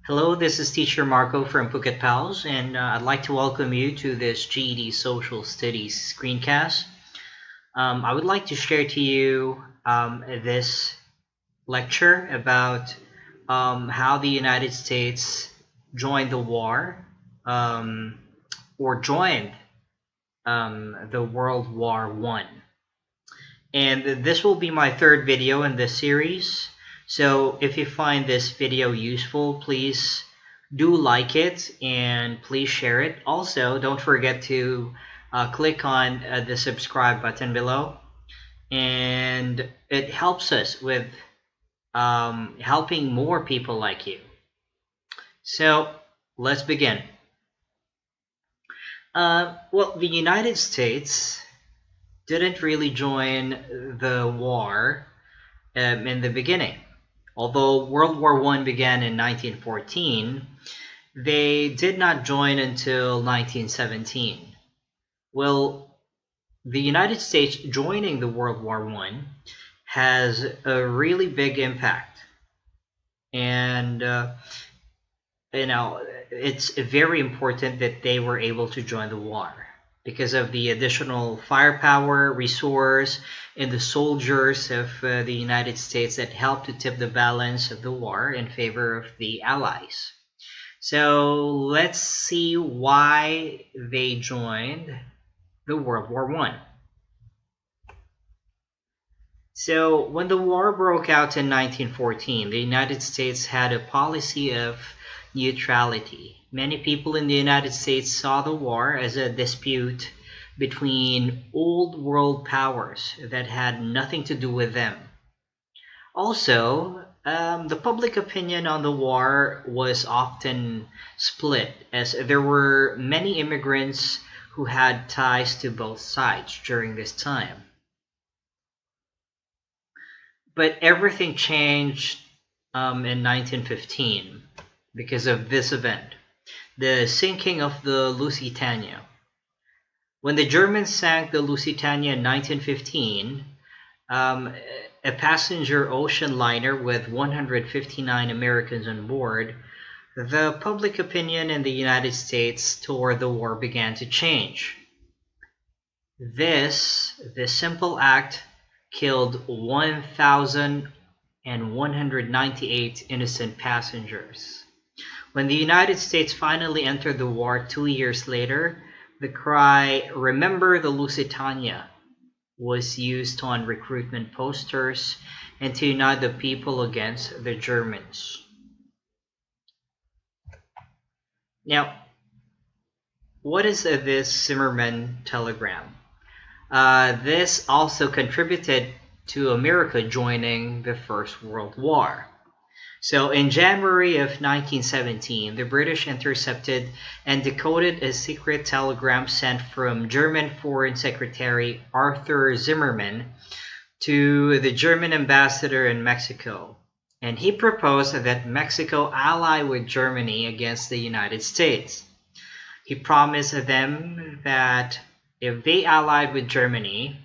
Hello, this is Teacher Marco from phuketpals, and I'd like to welcome you to this GED Social Studies screencast. I would like to share to you this lecture about how the United States joined the war um, or joined the World War One. And this will be my third video in this series. So if you find this video useful, please do like it and please share it. Also, don't forget to click on the subscribe button below. And it helps us with helping more people like you. So let's begin. Well, the United States didn't really join the war in the beginning. Although World War I began in 1914, they did not join until 1917. Well, the United States joining the World War I has a really big impact. And, it's very important that they were able to join the war because of the additional firepower, resource, and the soldiers of the United States that helped to tip the balance of the war in favor of the Allies. So let's see why they joined the World War I. So when the war broke out in 1914, the United States had a policy of neutrality. Many people in the United States saw the war as a dispute between old world powers that had nothing to do with them. Also, the public opinion on the war was often split, as there were many immigrants who had ties to both sides during this time. But everything changed in 1915 because of this event, the sinking of the Lusitania. When the Germans sank the Lusitania in 1915, a passenger ocean liner with 159 Americans on board, the public opinion in the United States toward the war began to change. This simple act killed 1,198 innocent passengers. When the United States finally entered the war 2 years later, the cry, "Remember the Lusitania," was used on recruitment posters and to unite the people against the Germans. Now, what is this Zimmermann telegram? This also contributed to America joining the First World War. So in January of 1917, the British intercepted and decoded a secret telegram sent from German Foreign Secretary Arthur Zimmermann to the German ambassador in Mexico. And he proposed that Mexico ally with Germany against the United States. He promised them that if they allied with Germany,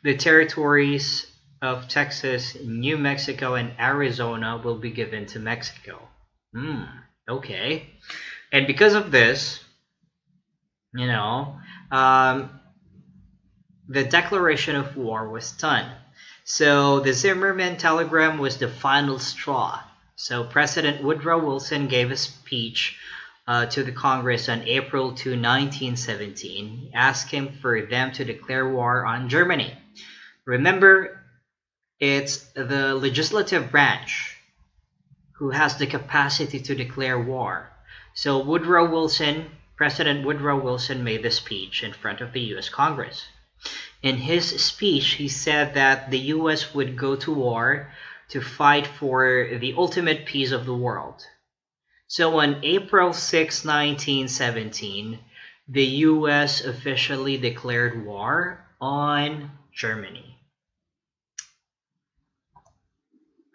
the territories of Texas, New Mexico, and Arizona will be given to Mexico. Okay. And because of this, the declaration of war was done. So the Zimmermann telegram was the final straw. So President Woodrow Wilson gave a speech to the Congress on April 2, 1917, asking for them to declare war on Germany. Remember, it's the legislative branch who has the capacity to declare war. So President Woodrow Wilson made the speech in front of the U.S. Congress. In his speech, he said that the U.S. would go to war to fight for the ultimate peace of the world. So on April 6, 1917, the U.S. officially declared war on Germany.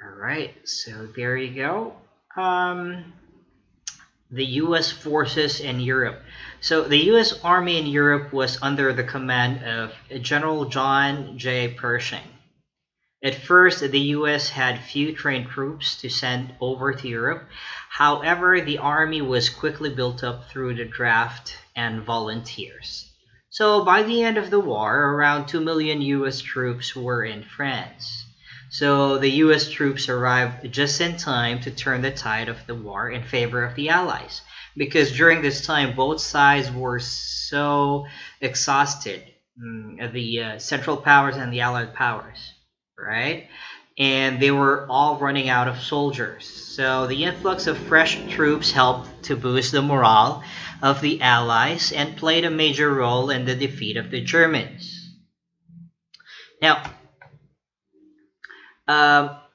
Alright, so there you go. The U.S. forces in Europe. So the U.S. Army in Europe was under the command of General John J. Pershing. At first, the US had few trained troops to send over to Europe. However, the army was quickly built up through the draft and volunteers. So by the end of the war, around 2 million US troops were in France. So the US troops arrived just in time to turn the tide of the war in favor of the Allies. Because during this time, both sides were so exhausted, the Central Powers and the Allied powers, right? And they were all running out of soldiers. So the influx of fresh troops helped to boost the morale of the Allies and played a major role in the defeat of the Germans. Now,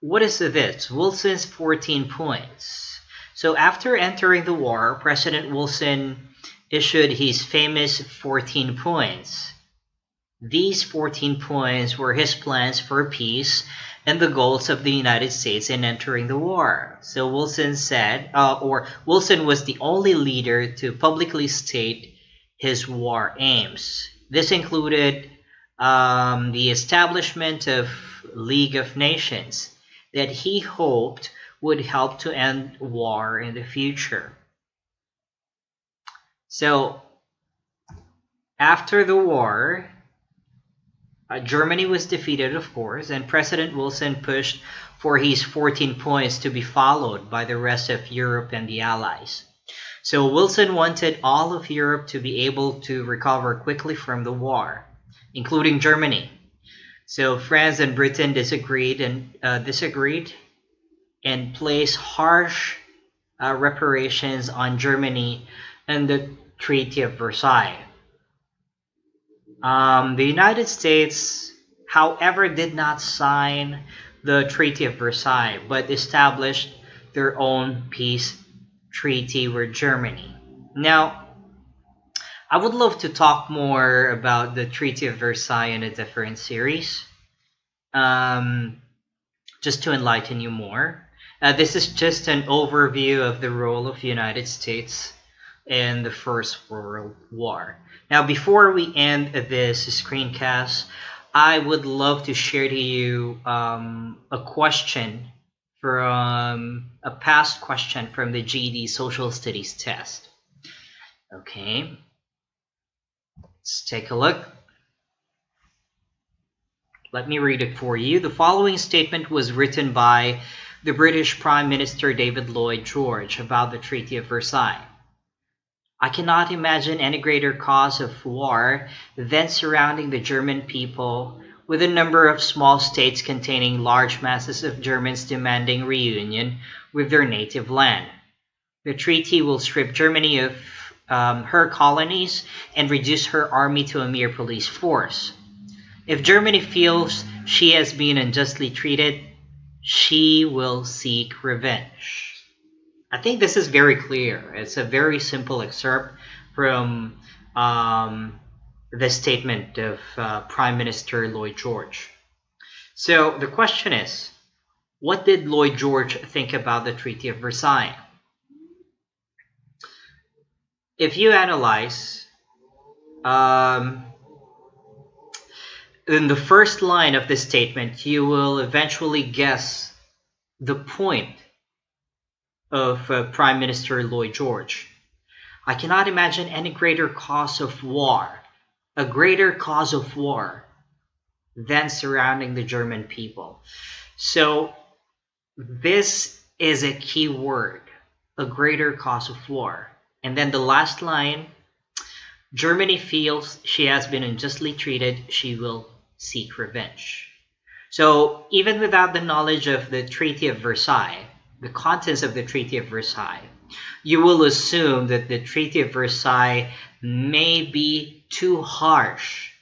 what is this? Wilson's 14 points. So after entering the war, President Wilson issued his famous 14 points. These 14 points were his plans for peace and the goals of the United States in entering the war. So Wilson said, Wilson was the only leader to publicly state his war aims. This included the establishment of League of Nations that he hoped would help to end war in the future. So after the war, Germany was defeated, of course, and President Wilson pushed for his 14 points to be followed by the rest of Europe and the Allies. So Wilson wanted all of Europe to be able to recover quickly from the war, including Germany. So France and Britain disagreed and placed harsh reparations on Germany in the Treaty of Versailles. The United States, however, did not sign the Treaty of Versailles, but established their own peace treaty with Germany. Now, I would love to talk more about the Treaty of Versailles in a different series, just to enlighten you more. This is just an overview of the role of the United States in the First World War. Now, before we end this screencast, I would love to share to you a question from a past question from the GED Social Studies test. Okay, let's take a look. Let me read it for you. The following statement was written by the British Prime Minister David Lloyd George about the Treaty of Versailles. I cannot imagine any greater cause of war than surrounding the German people with a number of small states containing large masses of Germans demanding reunion with their native land. The treaty will strip Germany of her colonies and reduce her army to a mere police force. If Germany feels she has been unjustly treated, she will seek revenge. I think this is very clear. It's a very simple excerpt from the statement of Prime Minister Lloyd George. So the question is, what did Lloyd George think about the Treaty of Versailles? If you analyze in the first line of this statement, you will eventually guess the point of Prime Minister Lloyd George. I cannot imagine any greater cause of war, a greater cause of war than surrounding the German people. So this is a key word, a greater cause of war. And then the last line, Germany feels she has been unjustly treated, she will seek revenge. So even without the knowledge of the Treaty of Versailles, the contents of the Treaty of Versailles, you will assume that the Treaty of Versailles may be too harsh.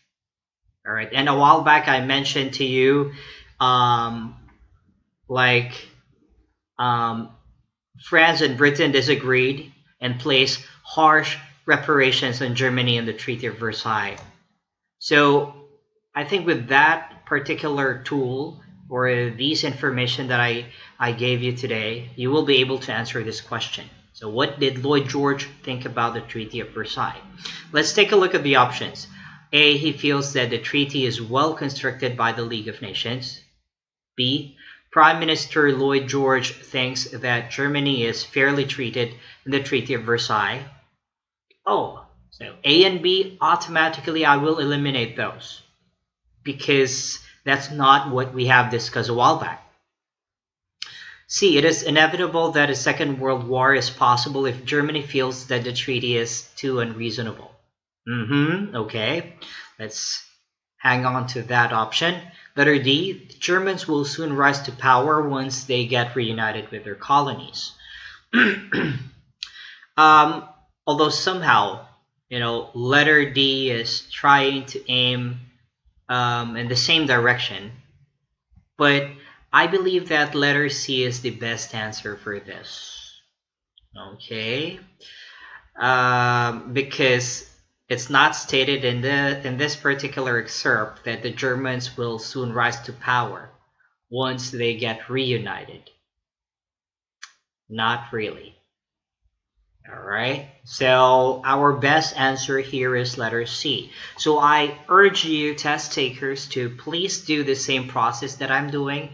All right, and a while back I mentioned to you, France and Britain disagreed and placed harsh reparations on Germany in the Treaty of Versailles. So I think with that particular tool or these information that I gave you today, you will be able to answer this question. So what did Lloyd George think about the Treaty of Versailles? Let's take a look at the options. A, he feels that the treaty is well constructed by the League of Nations. B. Prime Minister Lloyd George thinks that Germany is fairly treated in the Treaty of Versailles. Oh, so A and B, automatically I will eliminate those because that's not what we have discussed a while back. C. It is inevitable that a second world war is possible if Germany feels that the treaty is too unreasonable. Okay. Let's hang on to that option. Letter D. The Germans will soon rise to power once they get reunited with their colonies. Although somehow, letter D is trying to aim in the same direction, but I believe that letter C is the best answer for this. Okay, because it's not stated in this particular excerpt that the Germans will soon rise to power once they get reunited. Not really. All right, so our best answer here is letter C. So I urge you, test takers, to please do the same process that I'm doing.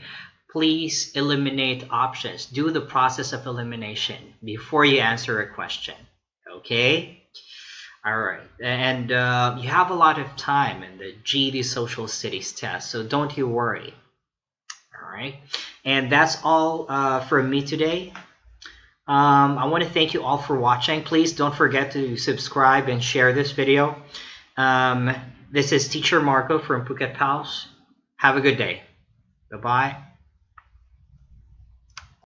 Please eliminate options. Do the process of elimination before you answer a question. Okay? All right. And you have a lot of time in the GED Social Studies test, so don't you worry. All right. And that's all from me today. I want to thank you all for watching. Please don't forget to subscribe and share this video. This is Teacher Marco from Phuket Pals. Have a good day. Bye-bye.